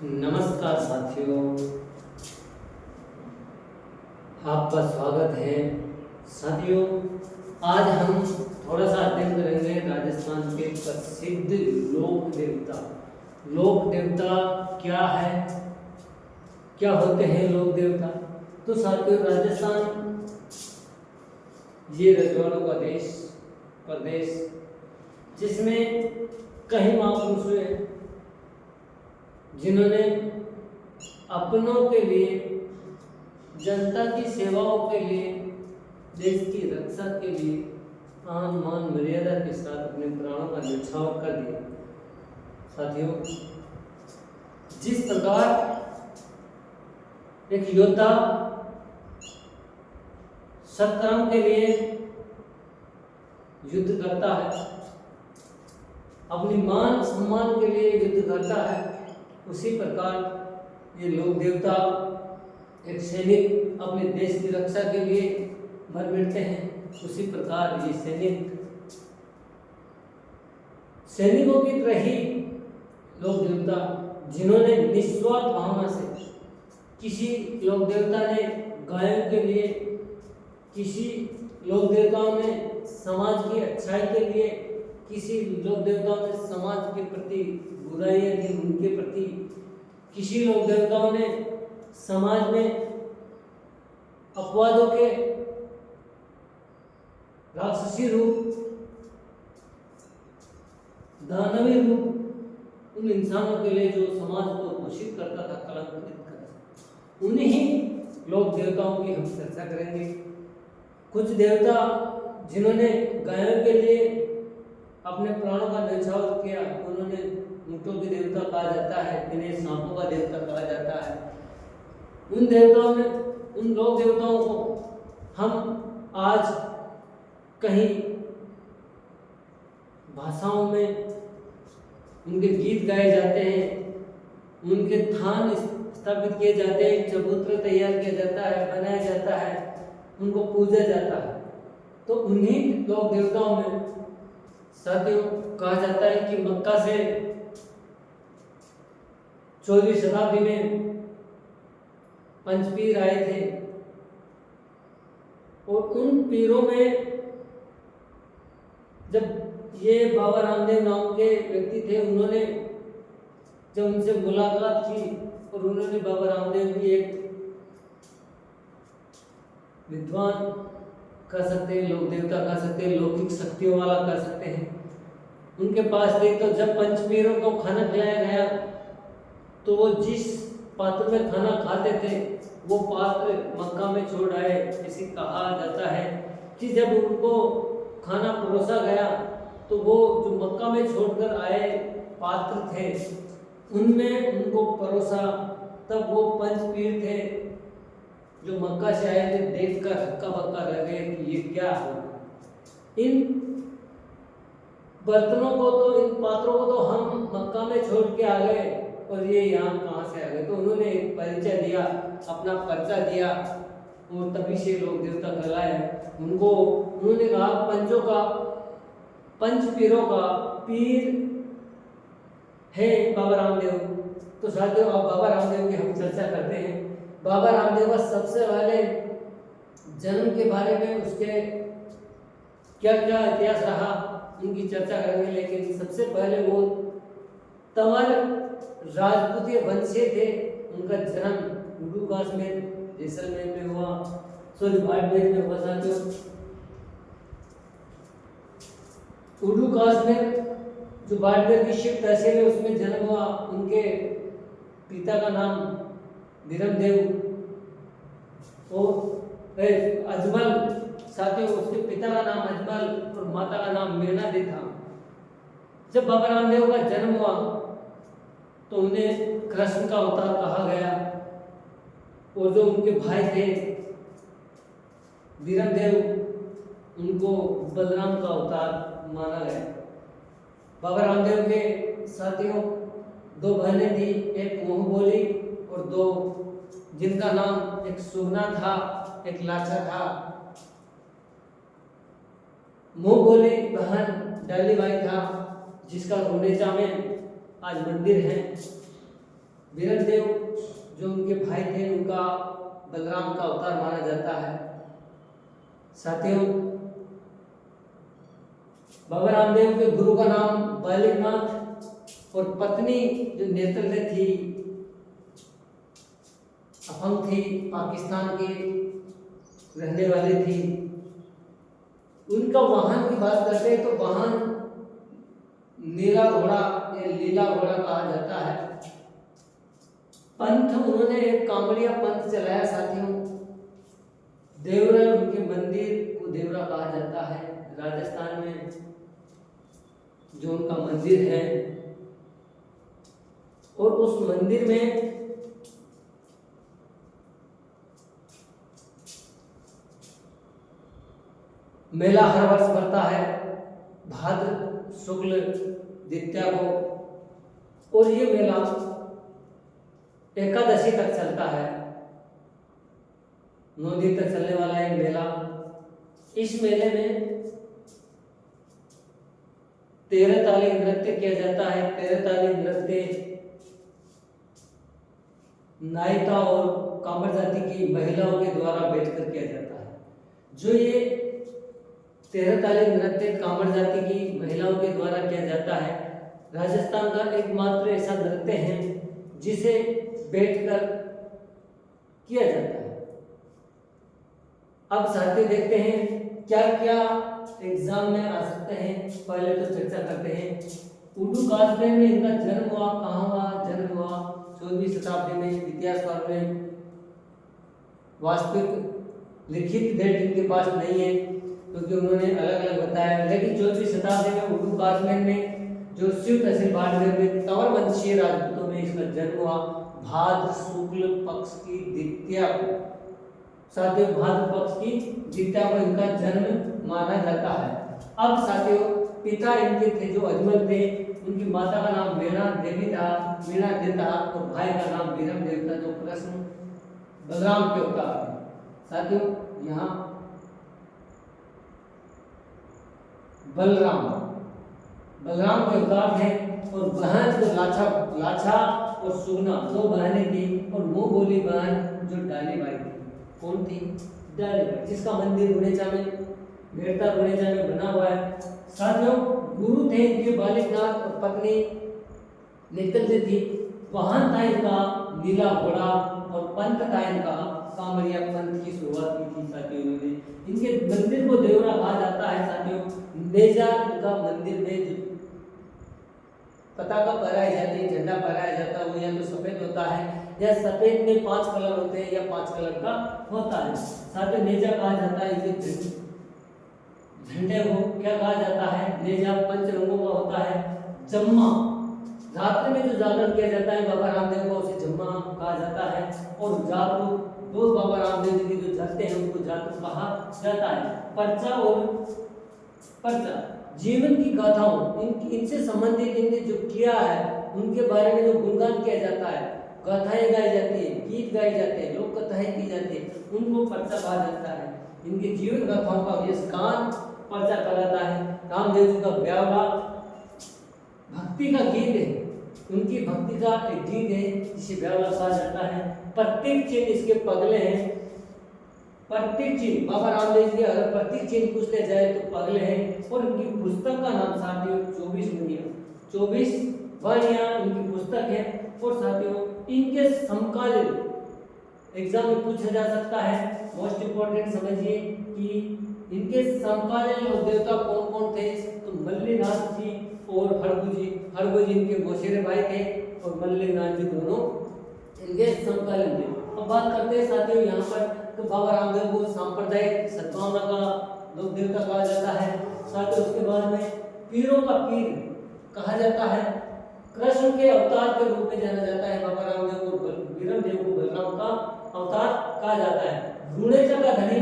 नमस्कार साथियों, आपका स्वागत है। साथियों, आज हम थोड़ा सा अध्ययन करेंगे राजस्थान के प्रसिद्ध लोक देवता। लोक देवता क्या है, क्या होते हैं लोक देवता। तो साथियों, राजस्थान ये रजवाड़ों का प्रदेश, जिसमें कई महापुरुष हैं जिन्होंने अपनों के लिए, जनता की सेवाओं के लिए, देश की रक्षा के लिए आन मान मर्यादा के साथ अपने प्राणों का न्यौछावर कर दिया। साथियों, जिस प्रकार एक योद्धा सत्कर्म के लिए युद्ध करता है, अपनी मान सम्मान के लिए युद्ध करता है, उसी प्रकार ये लोक देवता एक सैनिक अपने देश की रक्षा के लिए मर मिटते हैं। उसी प्रकार ये सैनिकों की तरह ही लोक देवता, जिन्होंने निस्वार्थ भावना से, किसी लोक देवता ने गायों के लिए, किसी लोक देवताओं ने समाज की अच्छाई के लिए, किसी लोक देवताओं ने समाज के प्रति बुराइयां की उनके प्रति, किसी लोक देवताओं ने समाज में अपवादों के राक्षसी रूप, दानवी रूप उन इंसानों के लिए जो समाज को दूषित करता था, कलंकित करता, उन्हीं लोक देवताओं की हम चर्चा करेंगे। कुछ देवता जिन्होंने गायों के लिए अपने प्राणों का न्यौछावर किया, उन्होंने ऊंटों के देवता कहा जाता है, इन्हें सांपों का देवता कहा जाता है। उन देवताओं ने, उन लोक देवताओं को हम आज कहीं भाषाओं में उनके गीत गाए जाते हैं, उनके थान स्थापित किए जाते हैं, चबूतरा तैयार किया जाता है, बनाया जाता है, उनको पूजा जाता है। तो उन्हीं लोक देवताओं में साथियों कहा जाता है कि मक्का से 14वीं शताब्दी में पंचपीर आए थे, और उन पीरों में जब ये बाबा रामदेव नाम के व्यक्ति थे, उन्होंने जब उनसे मुलाकात की और उन्होंने बाबा रामदेव की एक विद्वान कह सकते हैं, लोक देवता कह सकते हैं, लौकिक शक्तियों वाला कह सकते हैं, उनके पास थे। तो जब पंचपीरों को खाना खिलाया गया तो वो जिस पात्र में खाना खाते थे वो पात्र मक्का में छोड़ आए। इसी कहा जाता है कि जब उनको खाना परोसा गया तो वो जो मक्का में छोड़कर आए पात्र थे, उनमें उनको परोसा। तब वो पंचपीर थे जो मक्का से आए थे, देखकर हक्का बक्का रह गए कि ये क्या हो। इन बर्तनों को तो, इन पात्रों को तो हम मक्का में छोड़ के आ गए, और ये यहाँ कहाँ से आ गए। तो उन्होंने एक परिचय दिया, अपना परिचय दिया, और तभी से लोक देवता कहलाए। उनको उन्होंने कहा पंचपीरों का पीर है बाबा रामदेव। तो साथियों, अब बाबा रामदेव की हम चर्चा करते हैं। बाबा रामदेव का सबसे पहले जन्म के बारे में, उसके क्या क्या इतिहास रहा, उनकी चर्चा करेंगे। लेकिन सबसे पहले वो तंवर राजपूतीय वंशीय थे। उनका जन्म उडुकास में, जैसलमेर में हुआ, बाड़मेर में हुआ। साथियों, उडुकास में जो बाड़मेर की शिव तहसील है उसमें जन्म हुआ। उनके पिता का नाम धीरमदेव और अजमल। साथियों, उसके पिता का नाम अजमल और माता का नाम मीनादेवी था। जब बाबा रामदेव का जन्म हुआ तो उन्हें कृष्ण का अवतार कहा गया, और जो उनके भाई थे धीरमदेव, उनको बलराम का अवतार माना गया। बाबा रामदेव के साथियों 2 बहनें थी, एक मोहबोली और 2 जिनका नाम, एक सुगना था, एक लाचा था। मोहबोली बहन डालीबाई था, जिसका रुनेचा में आज मंदिर है। वीरदेव जो उनके भाई थे, उनका बलराम का अवतार माना जाता है। साथियों, बाबा रामदेव के गुरु का नाम बालिकनाथ और पत्नी जो नेतृत्व थी, अपंग थी, पाकिस्तान की रहने वाली थी। उनका वाहन की बात करते हैं तो वाहन नीला घोड़ा या लीला घोड़ा कहा जाता है। पंथ उन्होंने एक कांवड़िया पंथ चलाया। साथियों, देवरा उनके मंदिर को देवरा कहा जाता है। राजस्थान में जो उनका मंदिर है, और उस मंदिर में मेला हर वर्ष बढ़ता है भाद्र शुक्ल द्वितीया को, और ये मेला एकादशी तक चलता है। 9 दिन तक चलने वाला एक मेला। इस मेले में 13 ताली नृत्य किया जाता है। 13 ताली नृत्य नायिका और कांवड़ जाति की महिलाओं के द्वारा बैठकर किया जाता है। जो ये 13 ताली नृत्य कांवड़ जाति की महिलाओं के द्वारा किया जाता है, राजस्थान का एकमात्र ऐसा नृत्य है जिसे बैठकर किया जाता है। अब साथियों, देखते हैं क्या क्या एग्जाम में आ सकते हैं। पहले तो चर्चा करते हैं उर्दू कास्टे में इनका जन्म हुआ, कहाँ हुआ, जन्म हुआ 14वीं शताब्दी में। इतिहासकार में वास्तविक लिखित डेट इनके पास नहीं है, क्योंकि उन्होंने अलग अलग बताया। लेकिन 14वीं शताब्दी में उर्दू कास्टमेन में जो शिव तहसील बाड़मेर में तंवर वंशीय राजपूतों में इसका जन्म हुआ भाद्र शुक्ल पक्ष की द्वितीया को। साथियों, भाद्र पक्ष की द्वितीया को इनका जन्म माना जाता है। अब साथियों, पिता इनके थे जो अजमल थे, उनकी माता का नाम मीणा देवी था, मीणा देव था, और भाई का नाम वीरम देव था, जो कृष्ण बलराम के अवतार थे। साथियों, यहाँ बलराम के अवतार थे, और बहन जो लाछा और सुगना 2 बहनें थी, और मुंह बोली बहन जो डाली बाई थी। कौन थी? डाली बाई, जिसका मंदिर रुड़ेचा में बना हुआ है। साथियों, गुरु थे इनके बालिकनाथ और पत्नी नेतृत्व थी। वाहन था इनका नीला घोड़ा, और पंथ था इनका कांवड़िया पंथ की शुरुआत की थी। साथियों, इन्होंने इनके मंदिर को देवरा कहा जाता है। साथियों, नेजा इनका मंदिर में जो पताका फहराई जाती है, झंडा फहराया जाता है, वो या तो सफेद होता है, या सफेद में 5 कलर होते हैं, या 5 कलर का होता है। साथियों, नेजा कहा जाता है इनके झंडे को क्या कहा जाता है? नेजा 5 रंगों का होता है। जम्मा, रात्रि में जो जागरण किया जाता है बाबा रामदेव को, उसे जम्मा कहा जाता है। और जातु, दो बाबा रामदेव जी के जो जाते हैं उनको जातु कहा जाता है। पर्चा और पर्चा जीवन की गाथाओं, इनसे संबंधित इनने जो किया है उनके बारे में जो गुणगान किया जाता है, गाथाएं गाई जाती है, गीत गाए जाते हैं, लोक कथाएं की जाती है, उनको पर्चा कहा जाता है। इनके जीवन गाथाओं का व्यस्कान पर्चा कहलाता है। रामदेव जी का ब्यावरा भक्ति का गीत है, उनकी भक्ति का एक गीत है जिसे ब्यावरा कहा जाता है। प्रत्येक चिन्ह इसके पगले हैं। प्रत्येक चिन्ह बाबा रामदेव जी के अगर प्रत्येक चिन्ह पूछ ले जाए तो पगले हैं। और इनकी पुस्तक का नाम साथियों 24 वाणियां इनकी पुस्तक है। और साथियों, इनके समकालीन एग्जाम में पूछा जा सकता है, मोस्ट इंपोर्टेंट समझिए कि इनके समकालीन लोक देवता कौन कौन थे। तो मल्लिनाथ जी और हड़गु जी इनके मौसेरे भाई थे, और मल्लिनाथ जी दोनों इनके समकालीन थे। अब बात करते हैं साथियों यहाँ पर, तो बाबा रामदेव को सांप्रदायिक सद्भावना का लोक देवता कहा जाता है। साथ ही उसके बाद में पीरों का पीर कहा जाता है। कृष्ण के अवतार के रूप में जाना जाता है बाबा रामदेव को। वीरम देव को बलराम का अवतार कहा जाता है। रुणेचा का धनी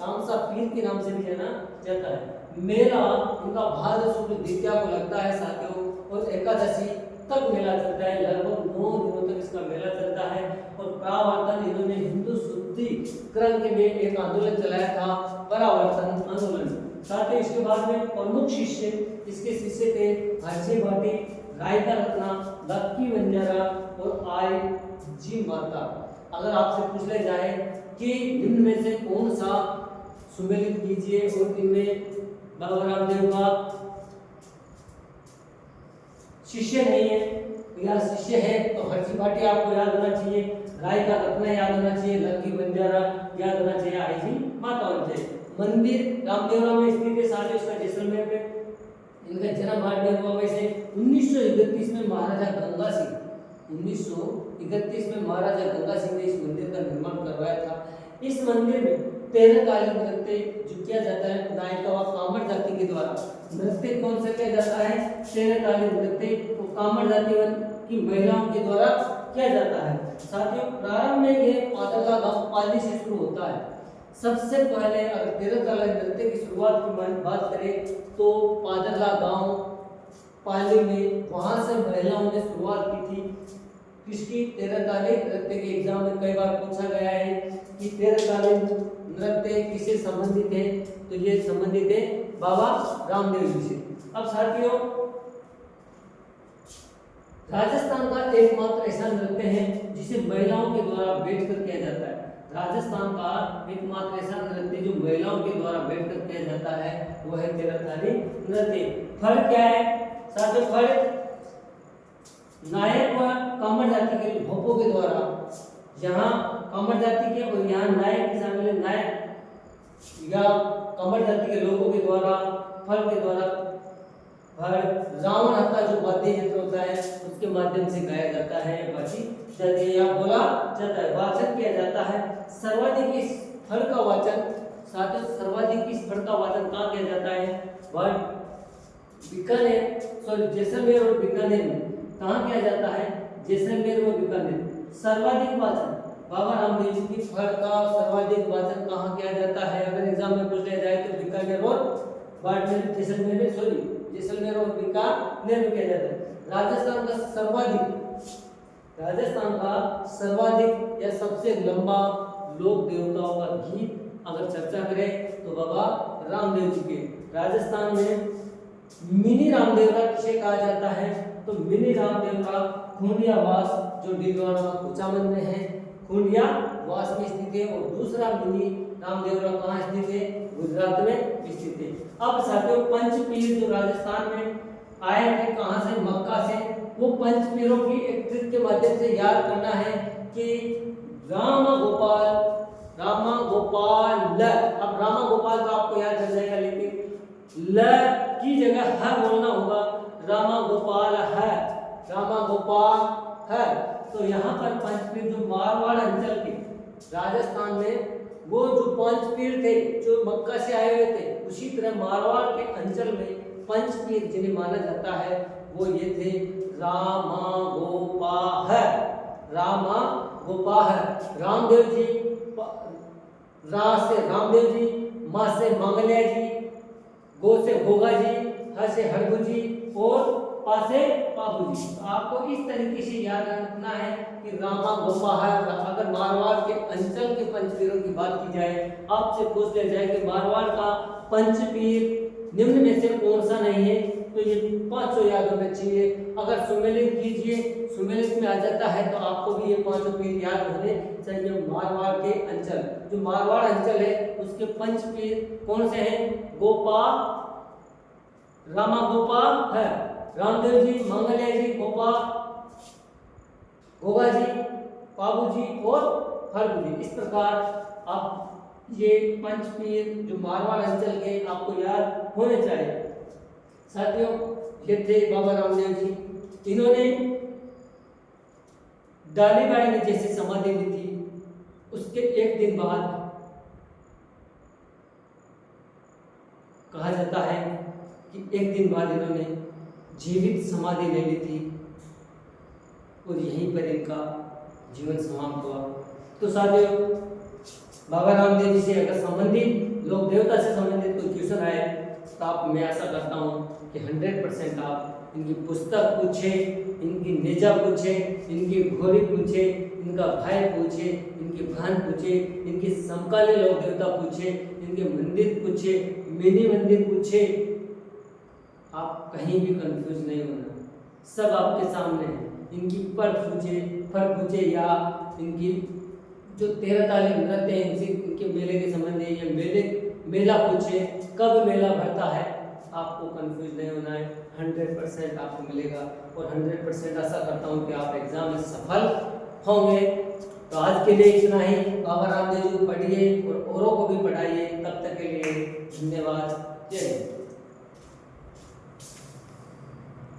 तामसा पीर के नाम से भी जाना जाता है। मेला उनका भाद्र शुक्ल द्वितीया को लगता है साथियों, और एकादशी तक मेला चलता है। लगभग 9 दिनों तक इसका मेला चलता है। और परावर्तन इन्होंने हिंदू शुद्धिकरण के लिए एक आंदोलन चलाया था, परावर्तन आंदोलन। साथ ही इसके बाद में प्रमुख शिष्य इसके शिष्य थे हर्षि भाटी, गाय का रत्ना, लक्की बंजारा और आई जी माता। अगर आपसे पूछ ले जाए कि इनमें से कौन सा सुमेलित कीजिए और इनमें बाबा रामदेव का शिष्य नहीं है या शिष्य है तो हर्षी भाटी आपको याद होना चाहिए, गाय का रत्ना याद होना चाहिए, लक्की बंजारा याद होना चाहिए, आई जी माता होना चाहिए। मंदिर रामदेवरा में स्थित है, साथ ही उसका जैसलमेर में। इनका जन्म भारत हुआ वैसे 1931 में महाराजा गंगा सिंह 1931 में महाराजा गंगा सिंह ने इस मंदिर का निर्माण करवाया था। इस मंदिर में 13 कालीन नृत्य जो किया जाता है नायका व कामड़ जाति के द्वारा। नृत्य कौन सा किया जाता है? 13 कालीन नृत्य तो कामड़ जाति की महिलाओं के द्वारा किया जाता है। साथियों प्रारंभ में ये पादरला गांव पाली से शुरू होता है। सबसे पहले अगर 13 कालीन नृत्य की शुरुआत की बात करें तो पादरला गांव पाली में वहां से महिलाओं ने शुरुआत की थी। किसकी? 13 कालीन नृत्य के एग्जाम में कई बार पूछा गया है कि 13 कालीन नृत्य किससे संबंधित है, तो ये संबंधित है बाबा रामदेव जी से। अब साथियों राजस्थान का एकमात्र ऐसा नृत्य है जिसे महिलाओं के द्वारा बैठकर किया जाता है। राजस्थान का एकमात्र ऐसा नृत्य जो महिलाओं के द्वारा बैठकर किया जाता है वो है 13 कालीन नृत्य। फर्क क्या है साथियों? फर्क नायक व कामड़ जाति के भोपों के द्वारा, यहाँ कामड़ जाति के और यहाँ नायक की शामिल है, नायक या कामड़ जाति के लोगों के द्वारा फल के द्वारा रावण हत्ता जो वाद्य यंत्र होता है उसके माध्यम से गाया जाता है, बाजी जाती है या बोला जाता है, वाचन किया जाता है। सर्वाधिक इस फल का वाचन साथ सर्वाधिक इस फल का वाचन कहाँ किया जाता है? वह बीकानेर सॉरी जैसलमेर और बीकानेर में कहाँ किया जाता है? जैसलमेर व बीकानेर। सर्वाधिक वाचन बाबा रामदेव जी की फल का सर्वाधिक वाचन कहाँ किया जाता है? अगर एग्जाम में पूछ लिया जाए तो बीकानेर और बाड़मेर जैसलमेर में सॉरी जैसलमेर और बीकानेर में किया जाता है। राजस्थान का सर्वाधिक या सबसे लंबा लोक देवताओं का गीत अगर चर्चा करें तो बाबा रामदेव जी के। राजस्थान में मिनी रामदेवरा किसे कहा जाता है? तो मिनी रामदेवरा खूंडिया वास जो डीडवाना कुचामन में है, खूंडिया वास में स्थित है। और दूसरा मिनी रामदेवरा कहाँ स्थित है? गुजरात में स्थित है। अब साथियों पंचपीर जो राजस्थान में आए थे कहाँ से? मक्का से। वो पंचपीरों की एक ट्रिक के माध्यम से याद करना है कि रामा गोपाल अब रामा गोपाल तो आपको याद रह जाएगा, लेकिन ल की जगह ह बोलना होगा। रामा गोपाल है। तो यहाँ पर पंचपीर जो मारवाड़ अंचल के राजस्थान में वो जो पंचपीर थे जो मक्का से आए हुए थे, उसी तरह मारवाड़ के अंचल में पंचपीर जिन्हें माना जाता है वो ये थे रामा गोपा है। रामदेव जी, रा से रामदेव जी, माँ से मांगल्या जी, गो से गोगा जी, ह से हरगु जी और पा से पापू जी। तो आपको इस तरीके से याद रखना है कि रामा गोपा है। अगर मारवाड़ के अंचल के पंचपीरों की बात की जाए, आपसे पूछ लिया जाए कि मारवाड़ का पंचपीर निम्न में से कौन सा नहीं है, तो ये पांचों याद होना चाहिए। अगर सुमेलित कीजिए, सुमेलित में आ जाता है तो आपको भी ये पांचों पीर याद होने चाहिए। मारवाड़ के अंचल जो मारवाड़ अंचल है उसके पंचपीर कौन से हैं? गोपा, रामा गोपा है, रामदेव जी, मंगल्या जी, गोपा, गोगा जी, पाबू जी और हरगु जी। इस प्रकार आप ये पंचपीर जो मारवाड़ अंचल के आपको याद होने चाहिए। साथियों ये थे बाबा रामदेव जी। इन्होंने डालीबाई ने जैसे समाधि ली थी उसके एक दिन बाद कहा जाता है कि एक दिन बाद इन्होंने जीवित समाधि ले ली थी और यहीं पर इनका जीवन समाप्त हुआ। तो साथियों बाबा रामदेव जी से अगर संबंधित लोक देवता से संबंधित कोई क्वेश्चन आए तो आप मैं आशा करता हूँ कि 100% आप इनकी पुस्तक पूछे, इनकी नेजा पूछे, इनकी घोड़ी पूछे, इनका भाई पूछे, इनकी बहन पूछे, इनके समकालीन लोक देवता पूछे, इनके मंदिर पूछे, मिनी मंदिर पूछे। आप कहीं भी कंफ्यूज नहीं होना। सब आपके सामने है। इनकी पर पूछे या इनकी जो 13 तालीम नृत्य है, इनसे इनके मेले के संबंध है, ये मेला पूछे कब मेला भरता है, आपको कंफ्यूज नहीं होना है। 100% आपको मिलेगा और 100% आशा करता हूँ कि आप एग्जाम में सफल होंगे। तो आज के लिए इतना ही। बाबा रामदेव जी को पढ़िए और औरों को भी पढ़ाइए। तब तक के लिए धन्यवाद। जय हिंद।